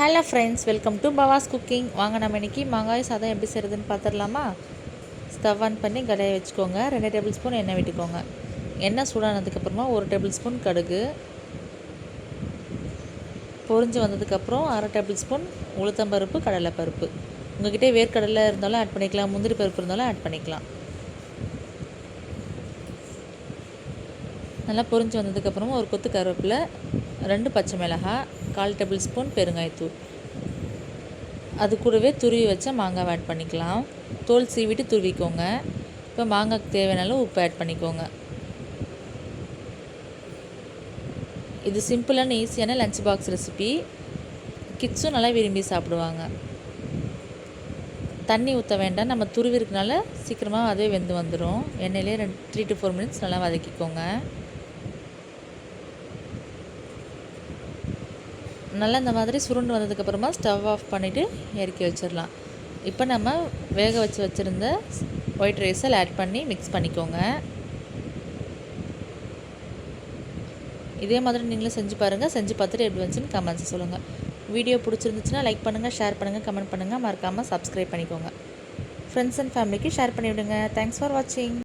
Hello friends, welcome to Bava's cooking. வாங்க நம்ம இன்றைக்கி மாங்காய் சாதம் எப்படி செய்கிறதுன்னு பார்த்துடலாமா? ஸ்டவ் ஆன் பண்ணி கடாயை வச்சுக்கோங்க. 2 டேபிள் ஸ்பூன் எண்ணெய் விட்டுக்கோங்க. எண்ணெய் சூடானதுக்கப்புறமா 1 டேபிள் ஸ்பூன் கடுகு பொரிஞ்சு வந்ததுக்கப்புறம் 1/2 டேபிள் ஸ்பூன் உளுத்தம்பருப்பு, கடலைப்பருப்பு. உங்கள்கிட்ட வேர்க்கடலை இருந்தாலும் ஆட் பண்ணிக்கலாம், முந்திரி பருப்பு இருந்தாலும் ஆட் பண்ணிக்கலாம். நல்லா பொரிஞ்சு வந்ததுக்கப்புறமா ஒரு கொத்து கருவேப்பிலை, 2 பச்சை மிளகாய், 1/4 டேபிள் ஸ்பூன் பெருங்காயத்தூள். அது கூடவே துருவி வச்ச மாங்காய் ஆட் பண்ணிக்கலாம். தோல் சீவிட்டு துருவிக்கோங்க. இப்போ மாங்காய்க்கு தேவையான உப்பு ஆட் பண்ணிக்கோங்க. இது சிம்பிளான ஈஸியான லஞ்ச் பாக்ஸ் ரெசிபி. கிட்ஸும் நல்லா விரும்பி சாப்பிடுவாங்க. தண்ணி ஊற்ற வேண்டாம், நம்ம துருவிருக்கனால சீக்கிரமாக அதே வெந்து வந்துடும். எண்ணெயிலே 3 to 4 மினிட்ஸ் நல்லா வதக்கிக்கோங்க. நல்லா இந்த மாதிரி சுருண்டு வந்ததுக்கப்புறமா ஸ்டவ் ஆஃப் பண்ணிவிட்டு இறக்கி வச்சிடலாம். இப்போ நம்ம வேக வச்சுருந்த ஒயிட் ரைஸை ஆட் பண்ணி மிக்ஸ் பண்ணிக்கோங்க. இதே மாதிரி நீங்களும் செஞ்சு பாருங்கள். செஞ்சு பார்த்துட்டு எப்படி வந்துச்சுன்னு கமெண்ட்ஸ் சொல்லுங்கள். வீடியோ பிடிச்சிருந்துச்சுன்னா லைக் பண்ணுங்கள், ஷேர் பண்ணுங்கள், கமெண்ட் பண்ணுங்கள். மறக்காமல் சப்ஸ்கிரைப் பண்ணிக்கோங்க. ஃப்ரெண்ட்ஸ் அண்ட் ஃபேமிலிக்கு ஷேர் பண்ணிவிடுங்க. தேங்க்ஸ் ஃபார் வாட்சிங்.